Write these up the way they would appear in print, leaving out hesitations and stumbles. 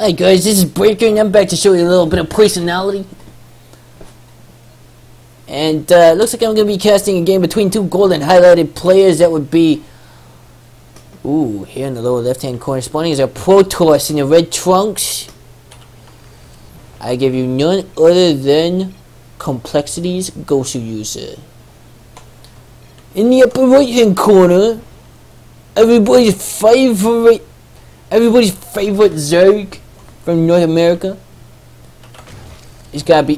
Hi guys, this is Breaker and I'm back to show you a little bit of personality. And it looks like I'm going to be casting a game between two golden highlighted players. That would be, here in the lower left hand corner spawning is a Protoss in the red trunks. I give you none other than Complexity's coLgoswser. In the upper right hand corner, everybody's favorite Zerg from North America. It's gotta be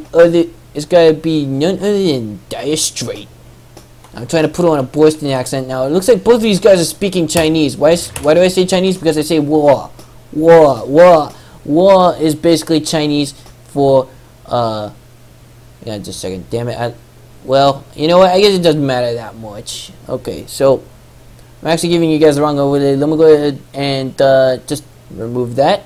none other than DIRESTRAIT. I'm trying to put on a Boston accent now. It looks like both of these guys are speaking Chinese. Why do I say Chinese? Because I say war. War is basically Chinese for yeah, just a second. Damn it. Well, you know what? I guess it doesn't matter that much. Okay, so I'm actually giving you guys the wrong over there. Let me go ahead and just remove that.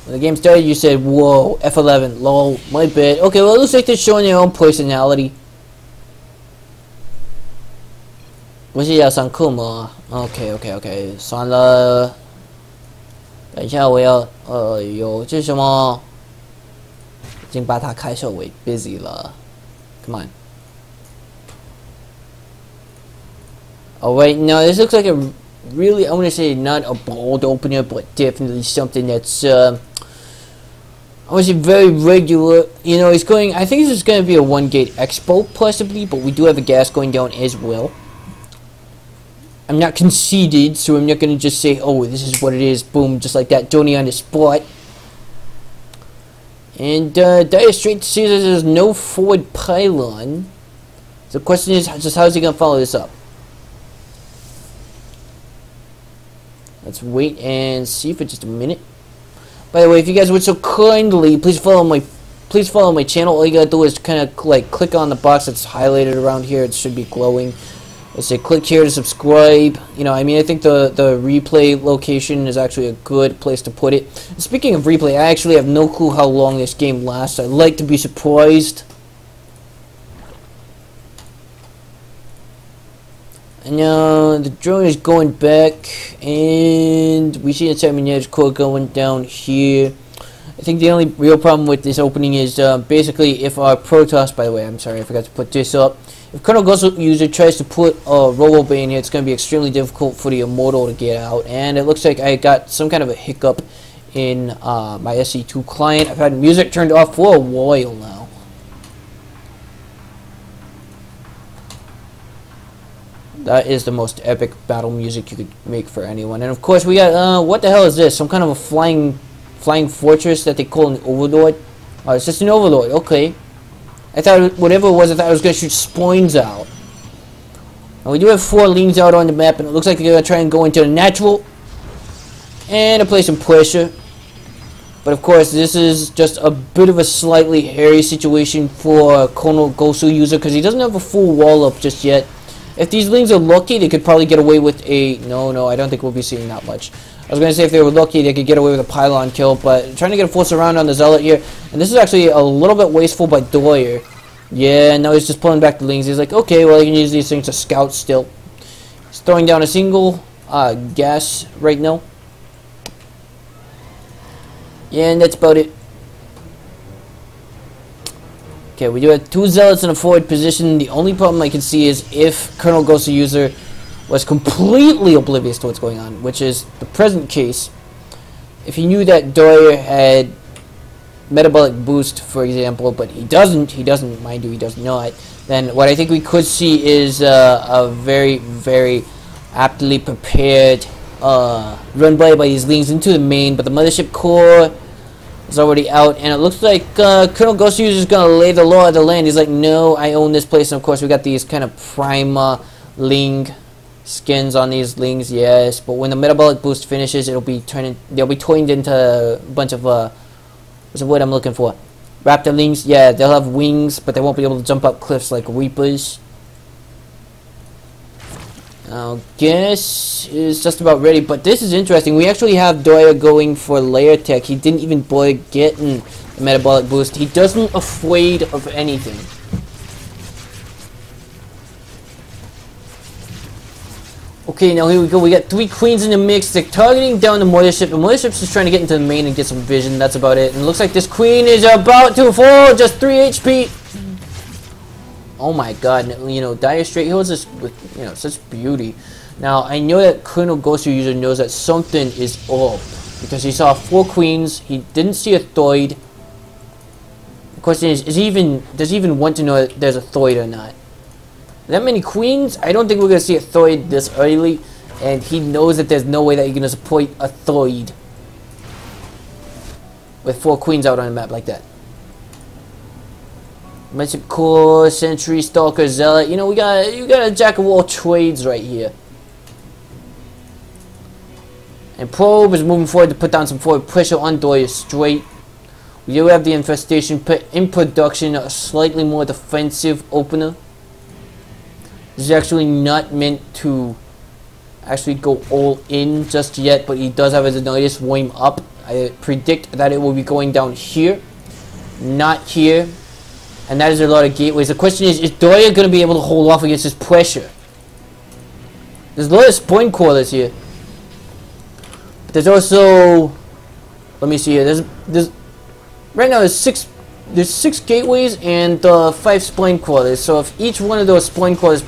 When the game started, you said, whoa, F11, lol, my bad. Okay, well, it looks like they're showing their own personality. 不是要上课吗？ OK， 算了。等一下我要这是什么？已经把它开设为 busy 了。Come on. Oh wait, no, this looks like a really, I want to say not a bold opener, but definitely something that's I would say very regular. You know, it's going, I think this is going to be a 1-gate expo possibly, but we do have a gas going down as well. I'm not conceited, so I'm not going to just say, oh, this is what it is, boom, just like that, Donnie on the spot. And DIRESTRAIT says there's no forward pylon. So the question is, just how is he going to follow this up? Let's wait and see for just a minute. By the way, if you guys would so kindly, please follow my channel. All you gotta do is kind of like click on the box that's highlighted around here. It should be glowing. Let's say click here to subscribe. You know, I mean, I think the replay location is actually a good place to put it. Speaking of replay, I actually have no clue how long this game lasts. I'd like to be surprised. And now the drone is going back, and we see the Terminator's core going down here. I think the only real problem with this opening is basically if our Protoss, by the way, I'm sorry, I forgot to put this up. If coLgoswser tries to put a Robo-Bay in here, it's going to be extremely difficult for the Immortal to get out. And it looks like I got some kind of a hiccup in my SE2 client. I've had music turned off for a while now. That is the most epic battle music you could make for anyone. And of course we got, what the hell is this? Some kind of a flying fortress that they call an overlord? Oh, it's just an overlord, okay. I thought, whatever it was, I thought I was going to shoot spawns out. And we do have 4 leans out on the map, and it looks like they're going to try and go into the natural. And apply some pressure. But of course, this is just a bit of a slightly hairy situation for coLgoswser because he doesn't have a full wall up just yet. If these lings are lucky, they could probably get away with a... No, I don't think we'll be seeing that much. I was going to say if they were lucky, they could get away with a pylon kill, but trying to get a force around on the Zealot here. And this is actually a little bit wasteful by Doyer. Yeah, now he's just pulling back the lings. He's like, okay, well, I can use these things to scout still. He's throwing down a single gas right now. Yeah, and that's about it. Okay, we do have 2 Zealots in a forward position. The only problem I can see is if coLgoswser was completely oblivious to what's going on, which is the present case. If he knew that Doyer had metabolic boost, for example, but he doesn't, mind you, he does not, then what I think we could see is a very, very aptly prepared run by these lings into the main, but the mothership core is already out, and it looks like coLgoswser is going to lay the law of the land. He's like, no, I own this place. And of course, we got these kind of prime ling skins on these lings, yes. But when the metabolic boost finishes, they'll be turned into a bunch of what's the word I'm looking for? Raptor lings. Yeah, they'll have wings, but they won't be able to jump up cliffs like Reapers. I guess it's just about ready, but this is interesting. We actually have Doyer going for layer tech. He didn't even bother getting the metabolic boost. He doesn't afraid of anything. Okay, now here we go. We got 3 queens in the mix. They're targeting down the mothership. The mothership's just trying to get into the main and get some vision. That's about it. And it looks like this queen is about to fall. Just 3 HP. Oh my god. You know, DIRESTRAIT holds this with, you know, such beauty. Now, I know that coLgoswser knows that something is up. Because he saw 4 queens. He didn't see a Thoid. The question is does he even want to know that there's a Thoid or not? That many queens? I don't think we're going to see a Thoid this early. And he knows that there's no way that you're going to support a Thoid with 4 queens out on the map like that. Mention Core, Sentry, Stalker, Zealot. You know, you got a jack of all trades right here. And Probe is moving forward to put down some forward pressure on DIRESTRAIT. We do have the Infestation put in production, a slightly more defensive opener. This is actually not meant to actually go all in just yet, but he does have his Nidus Worm up. I predict that it will be going down here, not here. And that is a lot of gateways. The question is Doya going to be able to hold off against this pressure? There's a lot of spawn crawlers here. But there's also, let me see here. There's right now there's 6 gateways and 5 spawn crawlers. So if each one of those spawn crawlers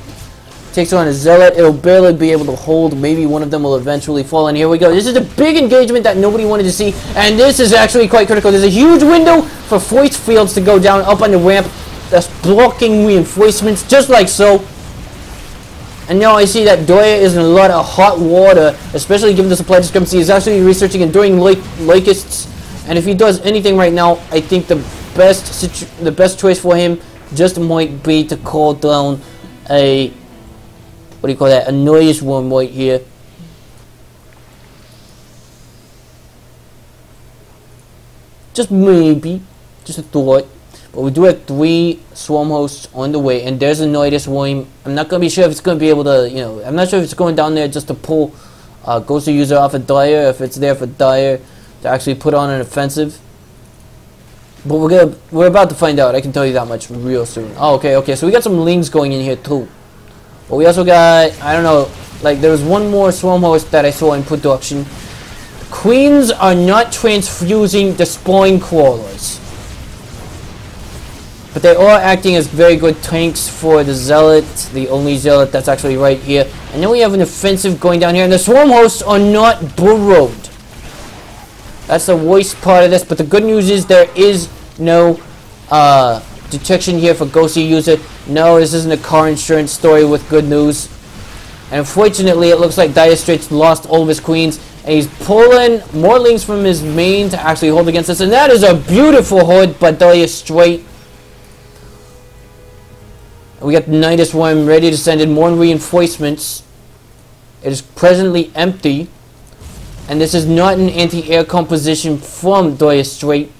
takes on a Zealot, it'll barely be able to hold. Maybe one of them will eventually fall. And here we go. This is a big engagement that nobody wanted to see. And this is actually quite critical. There's a huge window for force fields to go down up on the ramp. That's blocking reinforcements, just like so. And now I see that Doya is in a lot of hot water, especially given the supply discrepancy. He's actually researching Enduring Locusts. And if he does anything right now, I think the best choice for him just might be to call down a, what do you call that, a Nidus Worm right here. Just maybe, just a thought. But we do have 3 swarm hosts on the way, and there's a Nidus Worm. I'm not going to be sure if it's going to be able to, you know, I'm not sure if it's going down there just to pull coLgoswser off of Dire, if it's there for Dire to actually put on an offensive. But we're about to find out. I can tell you that much real soon. Oh, okay. So we got some Lings going in here too. But we also got, I don't know, like there was one more swarm host that I saw in production. Queens are not transfusing the spawn crawlers, but they are acting as very good tanks for the Zealot, the only Zealot that's actually right here. And then we have an offensive going down here, and the swarm hosts are not burrowed. That's the worst part of this, but the good news is there is no detection here for coLgoswser. No, this isn't a car insurance story with good news. And unfortunately, it looks like DIRESTRAIT's lost all of his queens, and he's pulling more links from his main to actually hold against us. And that is a beautiful horde by DIRESTRAIT. We got the Nidus Worm ready to send in more reinforcements. It is presently empty. And this is not an anti-air composition from DIRESTRAIT.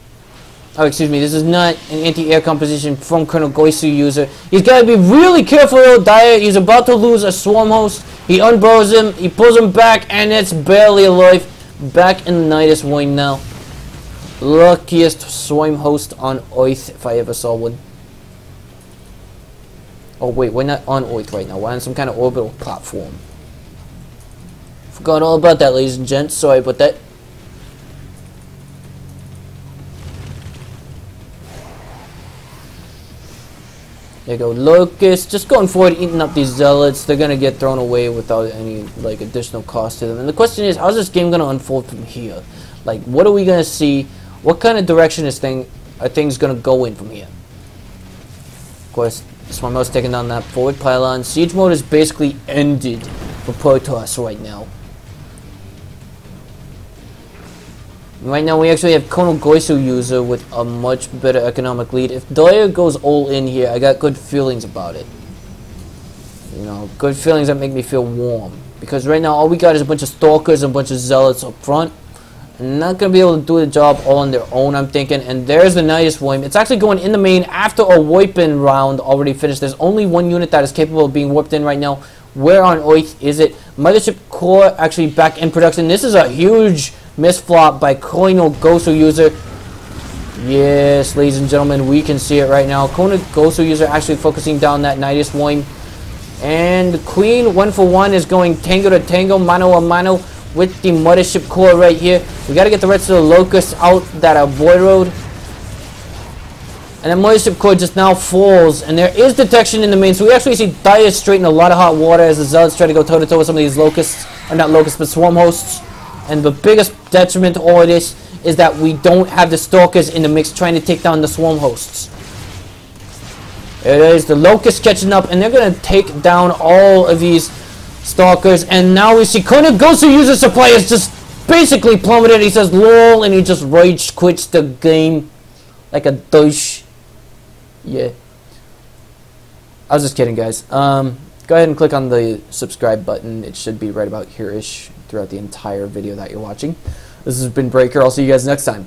Oh, excuse me, this is not an anti-air composition from coLgoswser. He's got to be really careful, Dire. He's about to lose a swarm host. He unburrows him, he pulls him back, and it's barely alive. Back in the Nidus Worm now. Luckiest swarm host on Earth, if I ever saw one. Oh wait, we're not on Earth right now. We're on some kind of orbital platform. Forgot all about that, ladies and gents. Sorry about that. There you go, Locust, just going forward, eating up these Zealots. They're going to get thrown away without any, like, additional cost to them. And the question is, how's this game going to unfold from here? Like, what are we going to see? What kind of direction are things going to go in from here? Of course, Swarm House taking down that forward pylon. Siege mode is basically ended for Protoss right now. Right now, we actually have coLgoswser with a much better economic lead. If Dire goes all in here, I got good feelings about it. You know, good feelings that make me feel warm. Because right now, all we got is a bunch of Stalkers and a bunch of Zealots up front. And not going to be able to do the job all on their own, I'm thinking. And there's the Nidus Worm. It's actually going in the main after a warp-in round already finished. There's only one unit that is capable of being warped in right now. Where on Earth is it? Mothership Core actually back in production. This is a huge misflop by coLgoswser. Yes, ladies and gentlemen, we can see it right now. coLgoswser actually focusing down that Nidus Worm. And the Queen 1-for-1 is going tango to tango, mano a mano with the Mothership core right here. We got to get the rest of the Locusts out that are Void Road. And the Mothership core just now falls, and there is detection in the main, so we actually see Dire Strait in a lot of hot water as the Zealots try to go toe-to-toe with some of these Locusts, or not Locusts, but Swarm Hosts. And the biggest detriment to all of this is that we don't have the Stalkers in the mix trying to take down the Swarm Hosts. It is the Locusts catching up, and they're going to take down all of these Stalkers, and now we see coLgoswser user supply is just basically plummeted. He says lol, and he just rage quits the game like a douche. Yeah. I was just kidding, guys. Go ahead and click on the subscribe button. It should be right about here-ish throughout the entire video that you're watching. This has been Breaker. I'll see you guys next time.